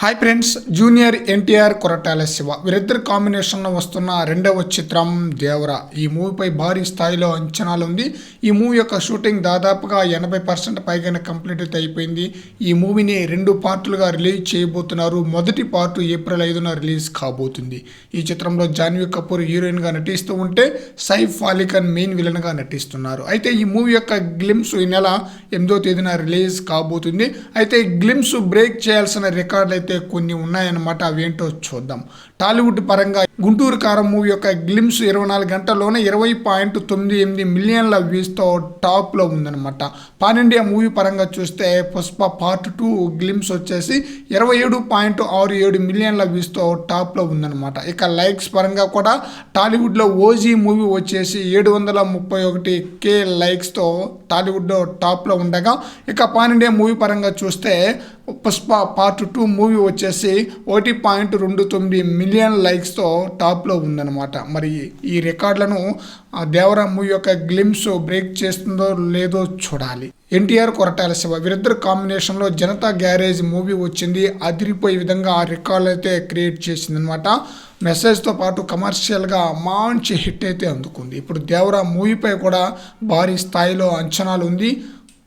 Hi friends, junior NTR Koratala Shiva వీరిద్దరు కాంబినేషన్లో వస్తున్న రెండవ చిత్రం దేవరా. ఈ మూవీపై భారీ స్థాయిలో అంచనాలు ఉంది. ఈ మూవీ యొక్క షూటింగ్ దాదాపుగా 80% పైగానే కంప్లీట్ అయిపోయింది. ఈ మూవీని 2 పార్టులుగా రిలీజ్ చేయబోతున్నారు. మొదటి పార్టు ఏప్రిల్ 5న రిలీజ్ కాబోతుంది. ఈ చిత్రంలో జాన్వీ కపూర్ హీరోయిన్గా నటిస్తూ ఉంటే సైఫ్ అలీ ఖాన్ మెయిన్ విలన్గా నటిస్తున్నారు. అయితే ఈ మూవీ యొక్క గ్లిమ్స్ ఈ నెల 8వ తేదీన రిలీజ్ కాబోతుంది. అయితే గ్లిమ్స్ బ్రేక్ చేయాల్సిన రికార్డులు అయితే కొన్ని ఉన్నాయన్నమాట. అవేంటో చూద్దాం. టాలీవుడ్ పరంగా గుంటూరు కారం మూవీ యొక్క గ్లిమ్స్ 24 గంటల్లోనే 20.98 మిలియన్ల వ్యూస్తో టాప్లో ఉందన్నమాట. పాన్ ఇండియా మూవీ పరంగా చూస్తే పుష్ప పార్ట్ 2 గ్లిమ్స్ వచ్చేసి 27.67 మిలియన్ల వ్యూస్తో టాప్లో ఉందన్నమాట. ఇక లైక్స్ పరంగా కూడా టాలీవుడ్లో ఓజీ మూవీ వచ్చేసి 731K లైక్స్తో టాలీవుడ్లో టాప్లో ఉండగా, ఇక పాన్ ఇండియా మూవీ పరంగా చూస్తే పుష్ప పార్ట్ 2 మూవీ వచ్చేసి 1.29 మిలియన్ లైక్స్తో టాప్లో ఉందన్నమాట. మరి ఈ రికార్డులను దేవరా మూవీ యొక్క గ్లిమ్స్ బ్రేక్ చేస్తుందో లేదో చూడాలి. ఎన్టీఆర్ కొరటాల శివ వీరిద్దరు కాంబినేషన్లో జనతా గ్యారేజ్ మూవీ వచ్చింది. అదిరిపోయే విధంగా ఆ రికార్డులు అయితే క్రియేట్ చేసిందనమాట. మెసేజ్తో పాటు కమర్షియల్గా మంచి హిట్ అయితే అందుకుంది. ఇప్పుడు దేవరా మూవీపై కూడా భారీ స్థాయిలో అంచనాలు ఉంది.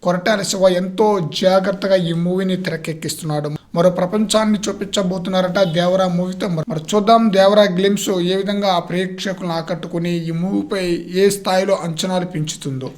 కొరటాల శివ ఎంతో జాగ్రత్తగా ఈ మూవీని తెరకెక్కిస్తున్నాడు. మరో ప్రపంచాన్ని చూపించబోతున్నారట దేవరా మూవీతో. మరి చూద్దాం దేవరా గ్లిమ్స్ ఏ విధంగా ప్రేక్షకులను ఆకట్టుకుని ఈ మూవీపై ఏ స్థాయిలో అంచనాలు పెంచుతుందో.